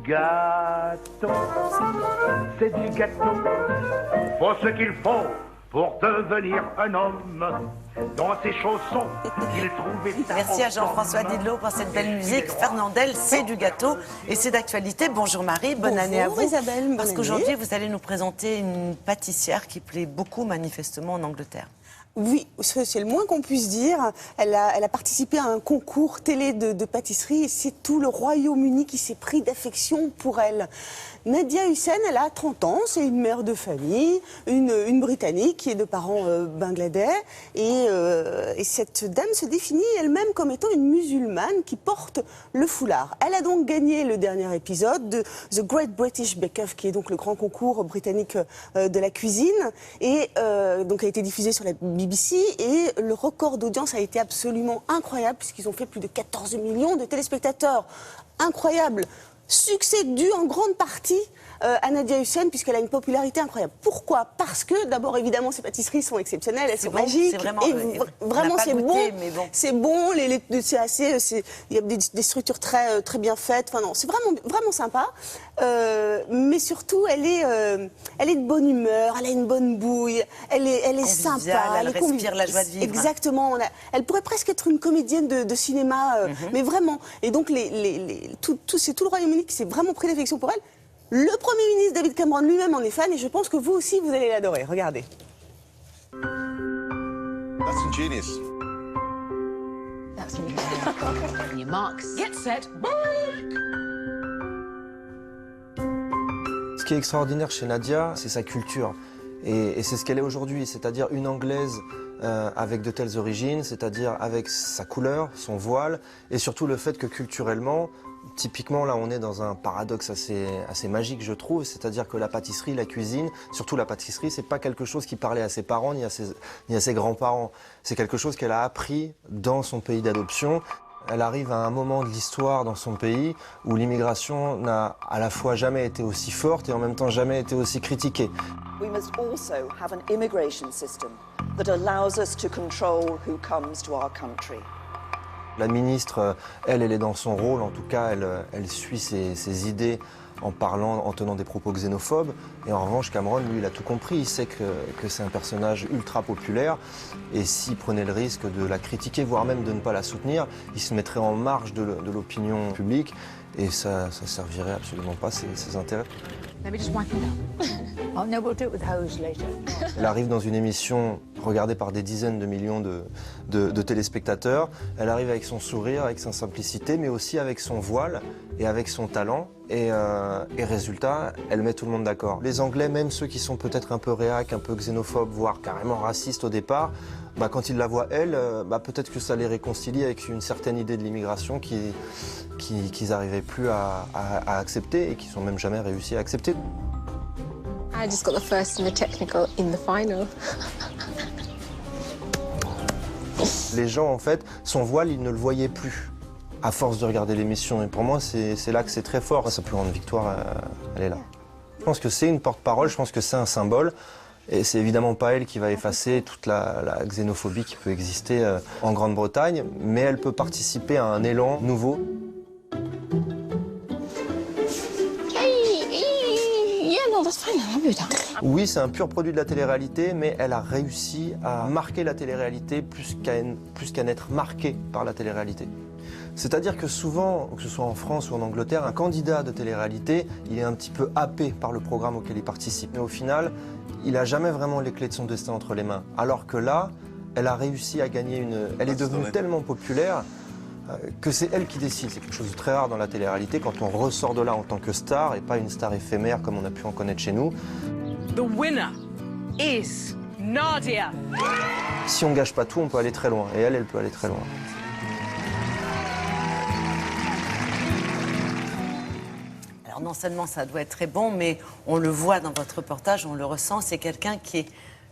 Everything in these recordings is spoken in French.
gâteau, c'est du gâteau. Faut ce qu'il faut pour devenir un homme. Dans ses chaussons, il trouvait ça. Merci à Jean-François Didlot pour cette belle musique. Fernandel, c'est du gâteau et c'est d'actualité. Bonjour Marie, bonne année à vous. Bonjour Isabelle, Parce qu'aujourd'hui, vous allez nous présenter une pâtissière qui plaît beaucoup manifestement en Angleterre. Oui, c'est le moins qu'on puisse dire. Elle a participé à un concours télé de pâtisserie et c'est tout le Royaume-Uni qui s'est pris d'affection pour elle. Nadia Hussain, elle a 30 ans, c'est une mère de famille, une Britannique qui est de parents bangladais. Et cette dame se définit elle-même comme étant une musulmane qui porte le foulard. Elle a donc gagné le dernier épisode de The Great British Bake Off, qui est donc le grand concours britannique de la cuisine. Et donc a été diffusé sur la BBC. Et le record d'audience a été absolument incroyable puisqu'ils ont fait plus de 14 millions de téléspectateurs. Incroyable. Succès dû en grande partie à Nadia Hussain puisqu'elle a une popularité incroyable. Pourquoi? Parce que d'abord évidemment ces pâtisseries sont exceptionnelles, elles sont magiques. C'est vraiment, vraiment c'est bon. Mais bon. C'est bon, c'est assez, il y a des structures très bien faites. Enfin non, c'est vraiment sympa. Mais surtout elle est de bonne humeur, elle a une bonne bouille, elle est sympa, elle respire la joie de vivre. Exactement. Elle pourrait presque être une comédienne de cinéma, mais vraiment. Et donc c'est tout le Royaume-Uni qui s'est vraiment pris d'affection pour elle. Le Premier ministre David Cameron lui-même en est fan et je pense que vous aussi vous allez l'adorer. Regardez. That's ingenious. That's ingenious. On your marks, get set, break. Ce qui est extraordinaire chez Nadia, c'est sa culture. Et c'est ce qu'elle est aujourd'hui, c'est-à-dire une Anglaise avec de telles origines, c'est-à-dire avec sa couleur, son voile, et surtout le fait que culturellement, typiquement là on est dans un paradoxe assez magique je trouve, c'est-à-dire que la pâtisserie, la cuisine, surtout la pâtisserie, c'est pas quelque chose qui parlait à ses parents ni à ses grands-parents. C'est quelque chose qu'elle a appris dans son pays d'adoption. Elle arrive à un moment de l'histoire dans son pays où l'immigration n'a à la fois jamais été aussi forte et en même temps jamais été aussi critiquée. We must also have an immigration system that allows us to control who comes to our country. La ministre, elle est dans son rôle, en tout cas, elle suit ses idées en parlant, en tenant des propos xénophobes. Et en revanche, Cameron, lui, il a tout compris. Il sait que c'est un personnage ultra populaire. Et s'il prenait le risque de la critiquer, voire même de ne pas la soutenir, il se mettrait en marge de l'opinion publique. Et ça servirait absolument pas ses intérêts. Let me just wipe it up. Oh no, we'll do it with hose later. Elle arrive dans une émission regardée par des dizaines de millions de téléspectateurs. Elle arrive avec son sourire, avec sa simplicité, mais aussi avec son voile et avec son talent. Et résultat, elle met tout le monde d'accord. Les Anglais, même ceux qui sont peut-être un peu réac, un peu xénophobes, voire carrément racistes au départ, quand ils la voient, elle, peut-être que ça les réconcilie avec une certaine idée de l'immigration qu'ils n'arrivaient plus à accepter et qu'ils n'ont même jamais réussi à accepter. I just got the first in the technical in the final. Les gens, en fait, son voile, ils ne le voyaient plus, à force de regarder l'émission. Et pour moi, c'est là que c'est très fort. Sa plus grande victoire, elle est là. Je pense que c'est une porte-parole, je pense que c'est un symbole. Et c'est évidemment pas elle qui va effacer toute la xénophobie qui peut exister en Grande-Bretagne, mais elle peut participer à un élan nouveau. Oui, c'est un pur produit de la télé-réalité, mais elle a réussi à marquer la télé-réalité plus qu'à n'être marquée par la télé-réalité. C'est-à-dire que souvent, que ce soit en France ou en Angleterre, un candidat de télé-réalité, il est un petit peu happé par le programme auquel il participe. Mais au final, il n'a jamais vraiment les clés de son destin entre les mains. Alors que là, elle a réussi à gagner Elle est devenue tellement populaire que c'est elle qui décide. C'est quelque chose de très rare dans la télé-réalité quand on ressort de là en tant que star et pas une star éphémère comme on a pu en connaître chez nous. The winner is Nadia. Si on gâche pas tout, on peut aller très loin. Et elle peut aller très loin. Alors non seulement ça doit être très bon, mais on le voit dans votre reportage, on le ressent, c'est quelqu'un qui est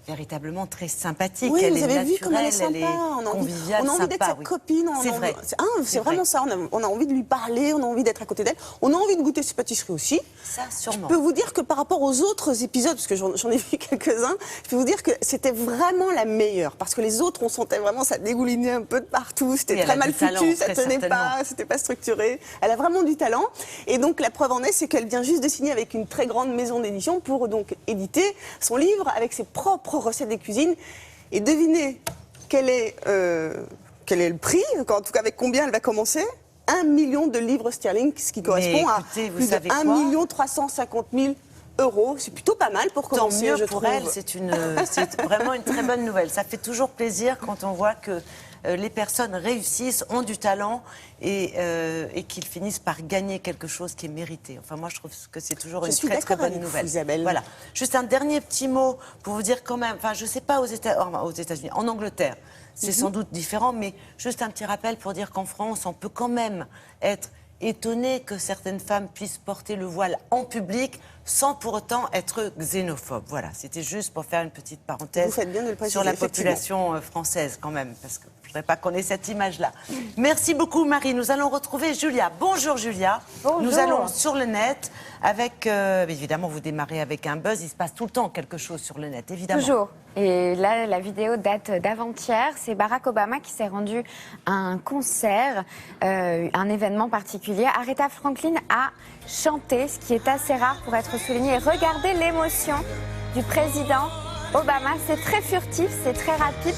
véritablement très sympathique. Oui, elle vous est avez vu naturelle, comme elle est sympa. elle est conviviale, on a envie d'être sympa, sa oui. copine. C'est vrai. C'est vraiment ça. On a envie de lui parler, on a envie d'être à côté d'elle. On a envie de goûter ses pâtisseries aussi. Ça, sûrement. Je peux vous dire que par rapport aux autres épisodes, parce que j'en ai vu quelques-uns, je peux vous dire que c'était vraiment la meilleure. Parce que les autres, on sentait vraiment ça dégoulinait un peu de partout. C'était très mal foutu, ça tenait pas, c'était pas structuré. Elle a vraiment du talent. Et donc la preuve en est, c'est qu'elle vient juste de signer avec une très grande maison d'édition pour donc éditer son livre avec ses propres recettes de cuisine. Et devinez quel est le prix, en tout cas avec combien elle va commencer. 1 million de livres sterling, ce qui correspond à plus de 1 350 000 euros. C'est plutôt pas mal pour commencer, Tant mieux je pour trouve. elle, c'est vraiment une très bonne nouvelle. Ça fait toujours plaisir quand on voit que les personnes réussissent, ont du talent et qu'ils finissent par gagner quelque chose qui est mérité. Enfin, moi, je trouve que c'est toujours une très, très bonne nouvelle. Isabelle. Voilà. Juste un dernier petit mot pour vous dire quand même, enfin, je sais pas aux États-Unis, en Angleterre, c'est sans doute différent, mais juste un petit rappel pour dire qu'en France, on peut quand même être étonné que certaines femmes puissent porter le voile en public sans pour autant être xénophobe. Voilà, c'était juste pour faire une petite parenthèse Vous faites bien de le préciser, sur la population française quand même, parce que je ne voudrais pas qu'on ait cette image-là. Merci beaucoup Marie. Nous allons retrouver Julia. Bonjour Julia. Bonjour. Nous allons sur le net avec, évidemment vous démarrez avec un buzz, il se passe tout le temps quelque chose sur le net, évidemment. Toujours. Et là, la vidéo date d'avant-hier. C'est Barack Obama qui s'est rendu à un concert, un événement particulier. Aretha Franklin a chanté, ce qui est assez rare pour être souligné. Regardez l'émotion du président Obama. C'est très furtif, c'est très rapide.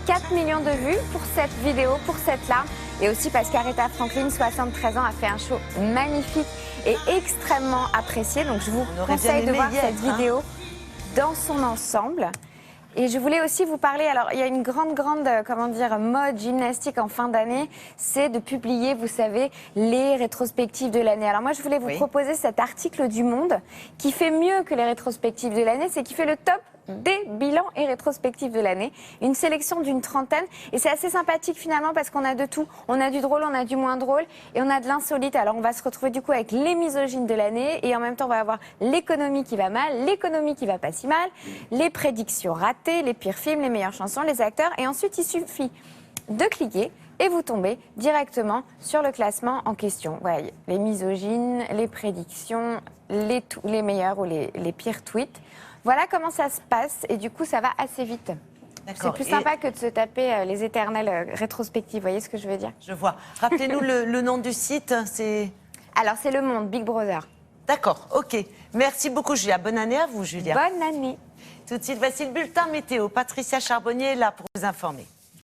4 millions de vues pour cette vidéo, pour cette larme. Et aussi parce qu'Aretha Franklin, 73 ans, a fait un show magnifique et extrêmement apprécié. Donc je vous conseille de voir cette vidéo dans son ensemble. Et je voulais aussi vous parler, alors il y a une grande, mode gymnastique en fin d'année, c'est de publier, vous savez, les rétrospectives de l'année. Alors moi, je voulais vous proposer cet article du Monde qui fait mieux que les rétrospectives de l'année, c'est qui fait le top des bilans et rétrospectives de l'année, une sélection d'une trentaine, et c'est assez sympathique finalement parce qu'on a de tout, on a du drôle, on a du moins drôle et on a de l'insolite. Alors on va se retrouver du coup avec les misogynes de l'année et en même temps on va avoir l'économie qui va mal, l'économie qui va pas si mal, les prédictions ratées, les pires films, les meilleures chansons, les acteurs, et ensuite il suffit de cliquer et vous tombez directement sur le classement en question. Voilà, les misogynes, les prédictions, les meilleurs ou les pires tweets. Voilà comment ça se passe et du coup ça va assez vite. C'est plus sympa que de se taper les éternelles rétrospectives, vous voyez ce que je veux dire? Je vois. Rappelez-nous le nom du site, c'est... Alors c'est Le Monde, Big Brother. D'accord, ok. Merci beaucoup Julia. Bonne année à vous Julia. Bonne année. Tout de suite, voici le bulletin météo. Patricia Charbonnier est là pour vous informer.